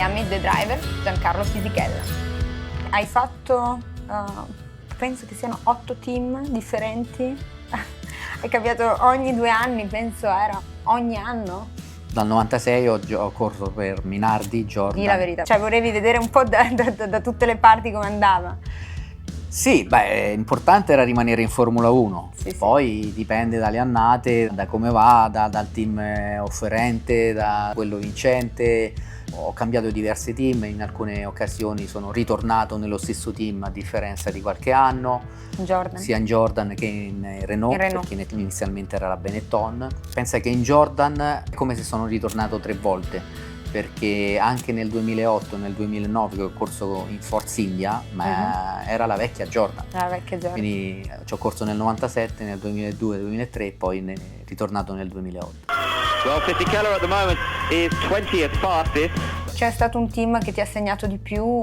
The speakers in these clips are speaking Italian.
Meet the Driver, Giancarlo Fisichella. Hai fatto, penso che siano 8 team differenti, hai cambiato ogni 2 anni, penso era ogni anno. Dal 96 ho corso per Minardi, Jordan. Dì la verità, cioè volevi vedere un po' da tutte le parti come andava. Sì, importante era rimanere in Formula 1, Sì, poi sì. Dipende dalle annate, da come va, dal team offerente, da quello vincente. Ho cambiato diversi team, in alcune occasioni sono ritornato nello stesso team a differenza di qualche anno, Jordan. sia in Jordan che in Renault, perché inizialmente era la Benetton. Pensa che in Jordan è come se sono ritornato 3 volte, perché anche nel 2008 e nel 2009 che ho corso in Force India, ma era la vecchia Jordan. Quindi ci ho corso nel 97, nel 2002, 2003 e poi ritornato nel 2008. Well, Fisichella at the moment is 20th fastest. C'è stato un team che ti ha segnato di più,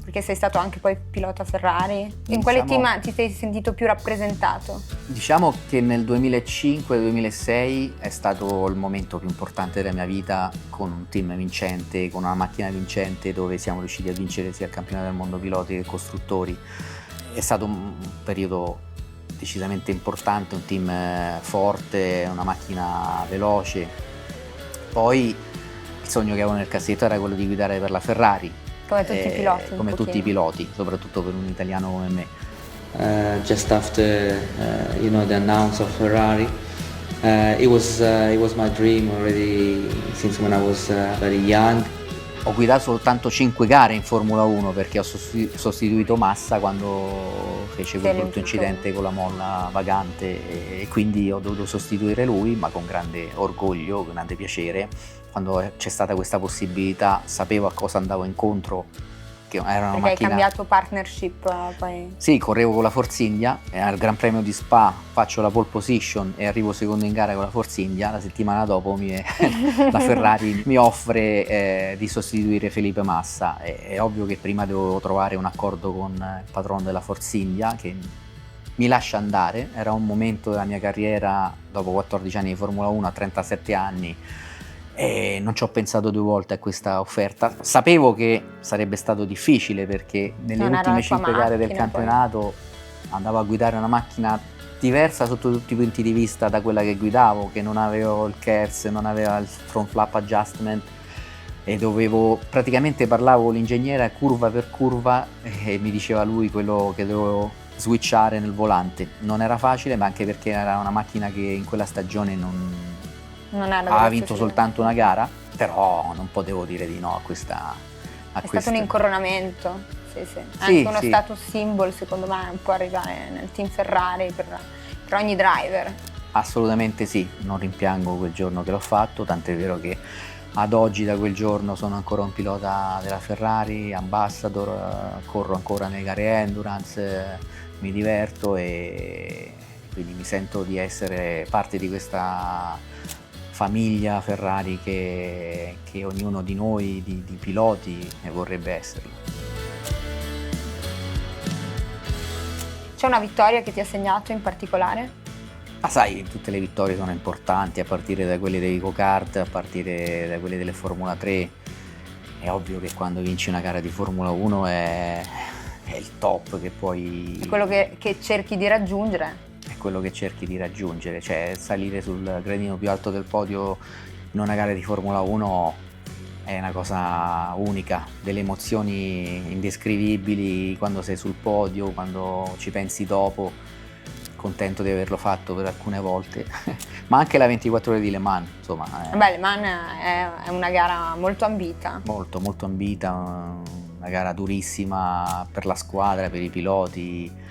perché sei stato anche poi pilota Ferrari? In quale team ti sei sentito più rappresentato? Diciamo che nel 2005-2006 è stato il momento più importante della mia vita, con un team vincente, con una macchina vincente, dove siamo riusciti a vincere sia il campionato del mondo piloti che costruttori. È stato un periodo decisamente importante, un team forte, una macchina veloce. Poi il sogno che avevo nel cassetto era quello di guidare per la Ferrari. Come tutti i piloti. Come tutti i piloti, soprattutto per un italiano come me. Just after the announce of Ferrari, it was my dream already since when I was very young. Ho guidato soltanto 5 gare in Formula 1 perché ho sostituito Massa quando fece quel brutto incidente con la molla vagante, e quindi ho dovuto sostituire lui, ma con grande orgoglio, con grande piacere. Quando c'è stata questa possibilità sapevo a cosa andavo incontro, che era una perché macchina... hai cambiato partnership poi? Sì, correvo con la Force India e al Gran Premio di Spa faccio la pole position e arrivo secondo in gara con la Force India. La settimana dopo la Ferrari mi offre di sostituire Felipe Massa. È ovvio che prima devo trovare un accordo con il patrono della Force India che mi lascia andare. Era un momento della mia carriera, dopo 14 anni di Formula 1 a 37 anni, e non ci ho pensato 2 volte a questa offerta. Sapevo che sarebbe stato difficile perché nelle ultime 5 gare del campionato andavo a guidare una macchina diversa sotto tutti i punti di vista da quella che guidavo, che non avevo il KERS, non aveva il front flap adjustment, e praticamente parlavo con l'ingegnere curva per curva e mi diceva lui quello che dovevo switchare nel volante. Non era facile, ma anche perché era una macchina che in quella stagione aveva vinto soltanto una gara, però non potevo dire di no a questa. È stato un incoronamento, sì. Anche uno status symbol, secondo me, un po' arrivare nel team Ferrari per ogni driver. Assolutamente sì, non rimpiango quel giorno che l'ho fatto, tant'è vero che ad oggi da quel giorno sono ancora un pilota della Ferrari, ambassador, corro ancora nelle gare endurance, mi diverto e quindi mi sento di essere parte di questa famiglia Ferrari che ognuno di noi, di piloti, vorrebbe esserlo. C'è una vittoria che ti ha segnato in particolare? Ma sai, tutte le vittorie sono importanti, a partire da quelle dei go-kart, a partire da quelle delle Formula 3. È ovvio che quando vinci una gara di Formula 1 è il top che puoi... È quello che cerchi di raggiungere. È quello che cerchi di raggiungere, cioè salire sul gradino più alto del podio in una gara di Formula 1 è una cosa unica, delle emozioni indescrivibili quando sei sul podio, quando ci pensi dopo. Contento di averlo fatto per alcune volte, ma anche la 24 ore di Le Mans, insomma. Le Mans è una gara molto ambita. Molto, molto ambita, una gara durissima per la squadra, per i piloti.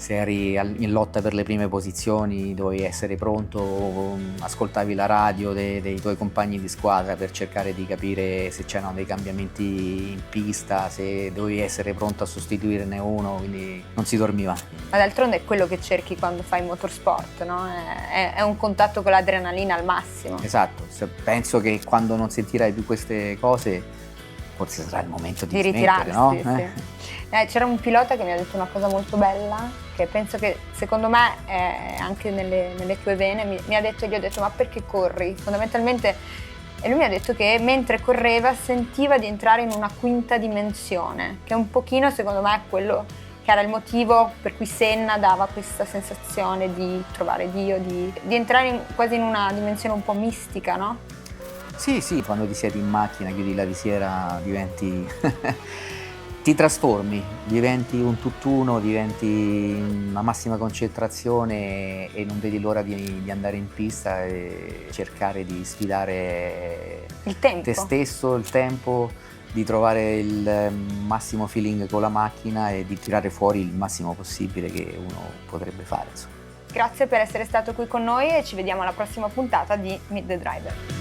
Se eri in lotta per le prime posizioni dovevi essere pronto, ascoltavi la radio dei tuoi compagni di squadra per cercare di capire se c'erano dei cambiamenti in pista, se dovevi essere pronto a sostituirne uno, quindi non si dormiva. Ma d'altronde è quello che cerchi quando fai motorsport, no? È un contatto con l'adrenalina al massimo. Esatto, penso che quando non sentirai più queste cose forse sarà il momento di ritirarsi, no? Sì. C'era un pilota che mi ha detto una cosa molto bella, che penso che secondo me è anche nelle tue vene, mi ha detto, gli ho detto ma perché corri? Fondamentalmente e lui mi ha detto che mentre correva sentiva di entrare in una quinta dimensione, che un pochino secondo me è quello che era il motivo per cui Senna dava questa sensazione di trovare Dio, di entrare quasi in una dimensione un po' mistica, no? Sì, sì, quando ti siedi in macchina, chiudi la visiera, diventi... ti trasformi, diventi un tutt'uno, diventi una massima concentrazione e non vedi l'ora di andare in pista e cercare di sfidare Il tempo. te stesso, il tempo, di trovare il massimo feeling con la macchina e di tirare fuori il massimo possibile che uno potrebbe fare, insomma. Grazie per essere stato qui con noi e ci vediamo alla prossima puntata di Meet the Driver.